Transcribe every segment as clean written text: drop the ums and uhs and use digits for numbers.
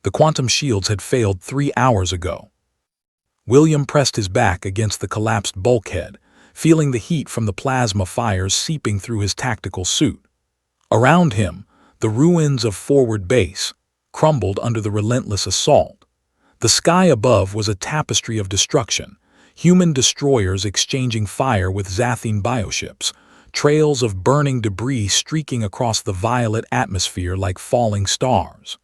The quantum shields had failed 3 hours ago. William pressed his back against the collapsed bulkhead, feeling the heat from the plasma fires seeping through his tactical suit. Around him, the ruins of Forward Base crumbled under the relentless assault. The sky above was a tapestry of destruction, human destroyers exchanging fire with Zathine bioships, trails of burning debris streaking across the violet atmosphere like falling stars.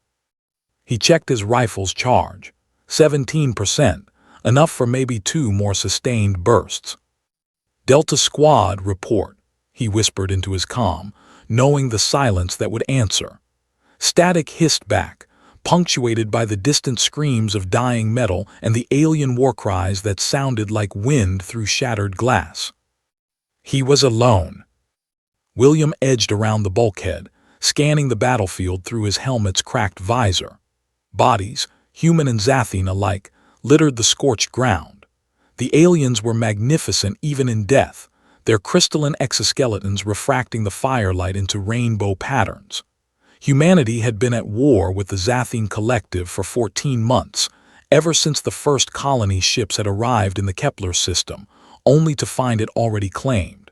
He checked his rifle's charge. 17%, enough for maybe 2 more sustained bursts. "Delta Squad, report," he whispered into his comm, knowing the silence that would answer. Static hissed back, punctuated by the distant screams of dying metal and the alien war cries that sounded like wind through shattered glass. He was alone. William edged around the bulkhead, scanning the battlefield through his helmet's cracked visor. Bodies, human and Zathine alike, littered the scorched ground. The aliens were magnificent even in death, their crystalline exoskeletons refracting the firelight into rainbow patterns. Humanity had been at war with the Zathine Collective for 14 months, ever since the first colony ships had arrived in the Kepler system, only to find it already claimed.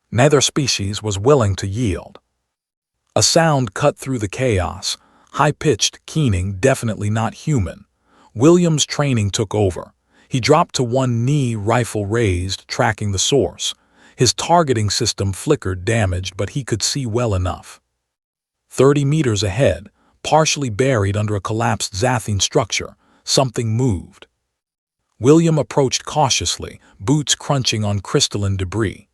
Neither species was willing to yield. A sound cut through the chaos, high-pitched, keening, definitely not human. William's training took over. He dropped to one knee, rifle raised, tracking the source. His targeting system flickered, damaged, but he could see well enough. 30 meters ahead, partially buried under a collapsed Zathine structure, something moved. William approached cautiously, boots crunching on crystalline debris.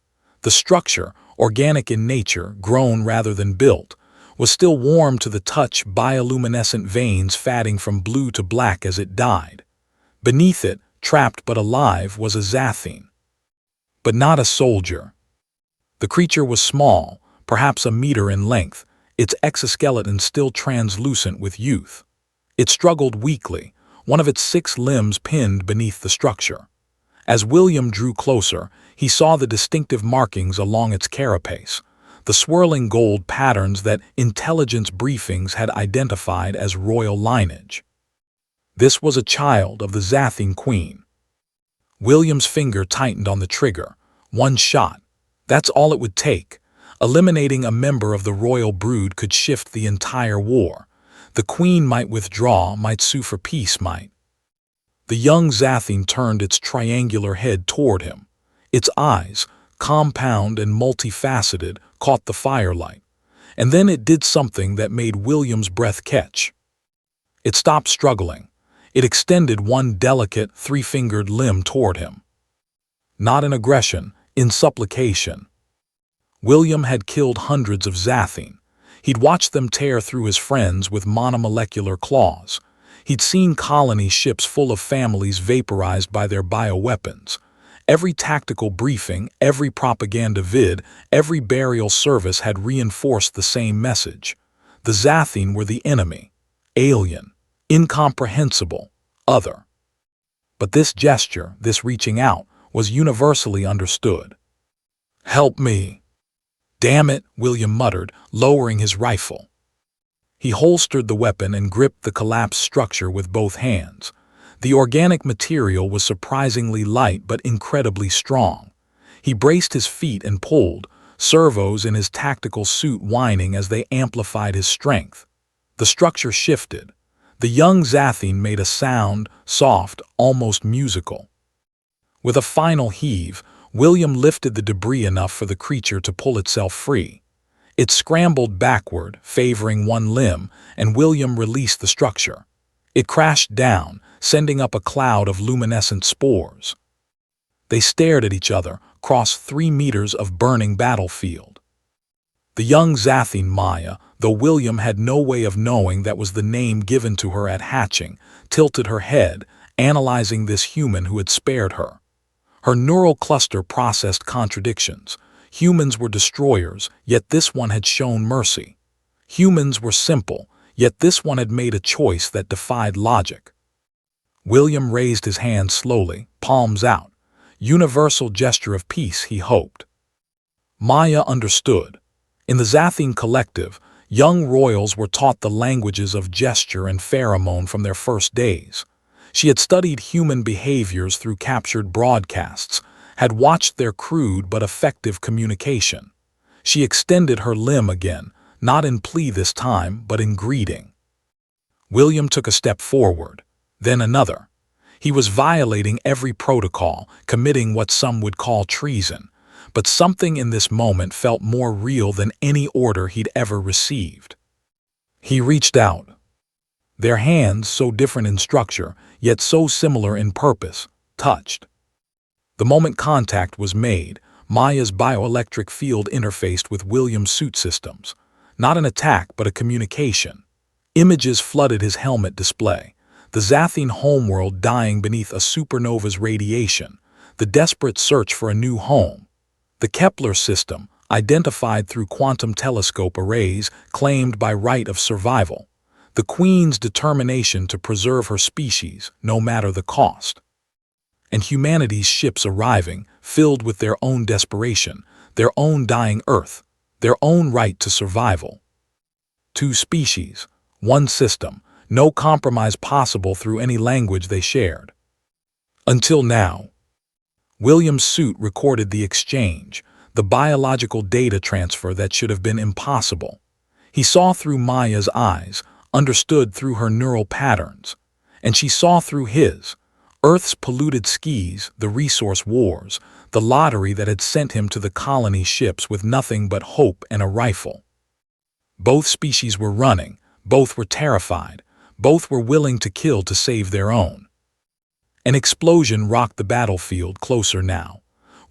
The structure, organic in nature, grown rather than built, was still warm to the touch, bioluminescent veins fading from blue to black as it died. Beneath it, trapped but alive, was a Zathine. But not a soldier. The creature was small, perhaps a meter in length, its exoskeleton still translucent with youth. It struggled weakly, one of its 6 limbs pinned beneath the structure. As William drew closer, he saw the distinctive markings along its carapace, the swirling gold patterns that intelligence briefings had identified as royal lineage. This was a child of the Zathine Queen. William's finger tightened on the trigger. One shot. That's all it would take. Eliminating a member of the royal brood could shift the entire war. The Queen might withdraw, might sue for peace, might. The young Zathine turned its triangular head toward him. Its eyes, compound and multifaceted, caught the firelight. And then it did something that made William's breath catch. It stopped struggling. It extended one delicate, 3-fingered limb toward him. Not in aggression, in supplication. William had killed hundreds of Zathine. He'd watched them tear through his friends with monomolecular claws. He'd seen colony ships full of families vaporized by their bioweapons. Every tactical briefing, every propaganda vid, every burial service had reinforced the same message. The Zathine were the enemy. Alien. Incomprehensible. Other. But this gesture, this reaching out, was universally understood. "Help me." "Damn it," William muttered, lowering his rifle. He holstered the weapon and gripped the collapsed structure with both hands. The organic material was surprisingly light but incredibly strong. He braced his feet and pulled, servos in his tactical suit whining as they amplified his strength. The structure shifted. The young Zathine made a sound, soft, almost musical. With a final heave, William lifted the debris enough for the creature to pull itself free. It scrambled backward, favoring one limb, and William released the structure. It crashed down, sending up a cloud of luminescent spores. They stared at each other, across 3 meters of burning battlefield. The young Zathine Maya, though William had no way of knowing that was the name given to her at hatching, tilted her head, analyzing this human who had spared her. Her neural cluster processed contradictions. Humans were destroyers, yet this one had shown mercy. Humans were simple, yet this one had made a choice that defied logic. William raised his hand slowly, palms out. Universal gesture of peace, he hoped. Maya understood. In the Zathine Collective, Young royals were taught the languages of gesture and pheromone from their first days. She had studied human behaviors through captured broadcasts, had watched their crude but effective communication. She extended her limb again, not in plea this time, but in greeting. William took a step forward, then another. He was violating every protocol, committing what some would call treason, but something in this moment felt more real than any order he'd ever received. He reached out. Their hands, so different in structure, yet so similar in purpose, touched. The moment contact was made, Maya's bioelectric field interfaced with William's suit systems. Not an attack, but a communication. Images flooded his helmet display. The Zathine homeworld dying beneath a supernova's radiation. The desperate search for a new home. The Kepler system, identified through quantum telescope arrays, claimed by right of survival. The Queen's determination to preserve her species, no matter the cost. And humanity's ships arriving, filled with their own desperation, their own dying Earth, their own right to survival. Two species, one system, no compromise possible through any language they shared. Until now. William's suit recorded the exchange, the biological data transfer that should have been impossible. He saw through Maya's eyes, understood through her neural patterns, and she saw through his. Earth's polluted skis, the resource wars, the lottery that had sent him to the colony ships with nothing but hope and a rifle. Both species were running, both were terrified, both were willing to kill to save their own. An explosion rocked the battlefield closer now.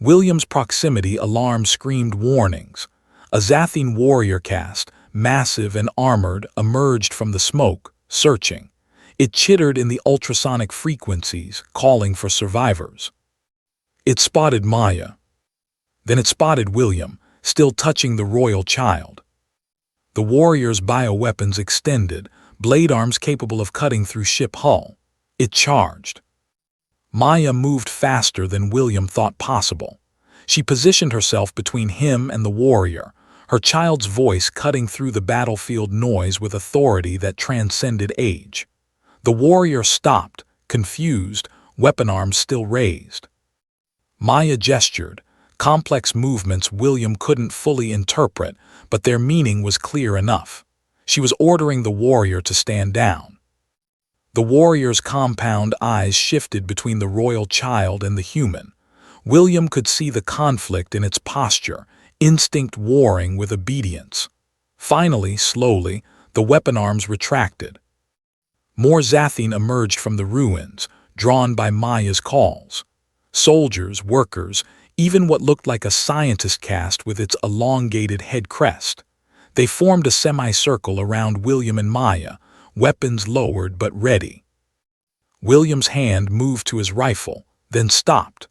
William's proximity alarm screamed warnings. A Zathine warrior caste, massive and armored, emerged from the smoke, searching. It chittered in the ultrasonic frequencies, calling for survivors. It spotted Maya. Then it spotted William, still touching the royal child. The warrior's bioweapons extended, blade arms capable of cutting through ship hull. It charged. Maya moved faster than William thought possible. She positioned herself between him and the warrior, her child's voice cutting through the battlefield noise with authority that transcended age. The warrior stopped, confused, weapon arms still raised. Maya gestured, complex movements William couldn't fully interpret, but their meaning was clear enough. She was ordering the warrior to stand down. The warrior's compound eyes shifted between the royal child and the human. William could see the conflict in its posture, instinct warring with obedience. Finally, slowly, the weapon arms retracted. More Zathine emerged from the ruins, drawn by Maya's calls. Soldiers, workers, even what looked like a scientist caste with its elongated head crest. They formed a semicircle around William and Maya, weapons lowered but ready. William's hand moved to his rifle, then stopped.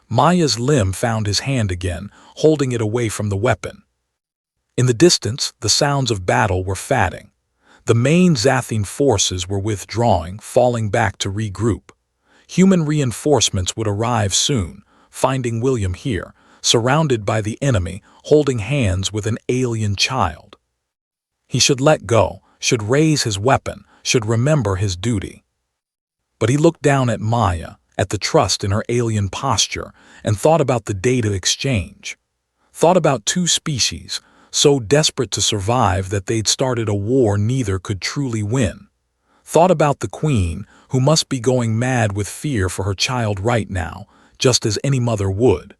Maya's limb found his hand again, holding it away from the weapon. In the distance, the sounds of battle were fading. The main Zathine forces were withdrawing, falling back to regroup. Human reinforcements would arrive soon, finding William here, surrounded by the enemy, holding hands with an alien child. He should let go, should raise his weapon, should remember his duty. But he looked down at Maya, at the trust in her alien posture, and thought about the data exchange. Thought about two species, so desperate to survive that they'd started a war neither could truly win. Thought about the Queen, who must be going mad with fear for her child right now, just as any mother would.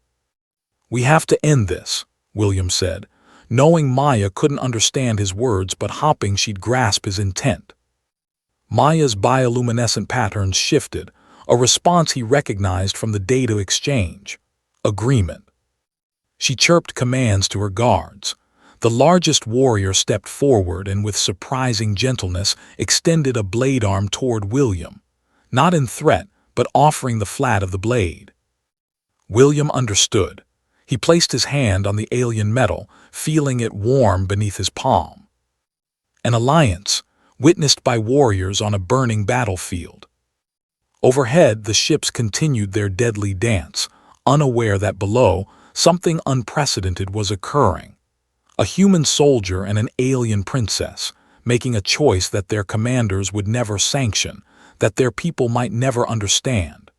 "We have to end this," William said, knowing Maya couldn't understand his words but hoping she'd grasp his intent. Maya's bioluminescent patterns shifted, a response he recognized from the data exchange. Agreement. She chirped commands to her guards. The largest warrior stepped forward and with surprising gentleness extended a blade arm toward William, not in threat, but offering the flat of the blade. William understood. He placed his hand on the alien metal, feeling it warm beneath his palm. An alliance, witnessed by warriors on a burning battlefield. Overhead, the ships continued their deadly dance, unaware that below, something unprecedented was occurring. A human soldier and an alien princess, making a choice that their commanders would never sanction, that their people might never understand.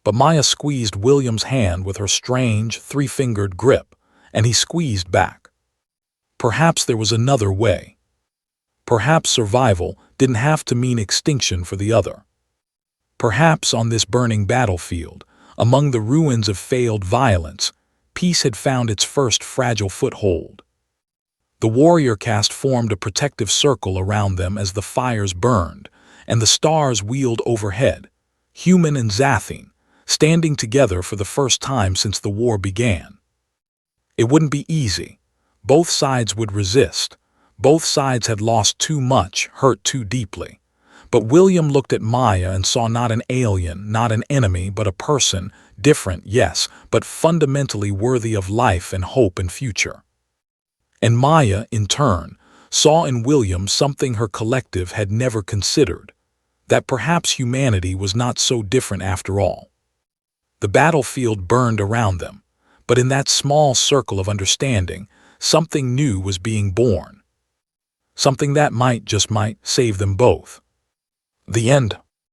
But Maya squeezed William's hand with her strange, three-fingered grip, and he squeezed back. Perhaps there was another way. Perhaps survival didn't have to mean extinction for the other. Perhaps on this burning battlefield, among the ruins of failed violence, peace had found its first fragile foothold. The warrior caste formed a protective circle around them as the fires burned, and the stars wheeled overhead, human and Zathine, standing together for the first time since the war began. It wouldn't be easy. Both sides would resist. Both sides had lost too much, hurt too deeply. But William looked at Maya and saw not an alien, not an enemy, but a person, different, yes, but fundamentally worthy of life and hope and future. And Maya, in turn, saw in William something her collective had never considered, that perhaps humanity was not so different after all. The battlefield burned around them, but in that small circle of understanding, something new was being born. Something that might, just might, save them both. The end.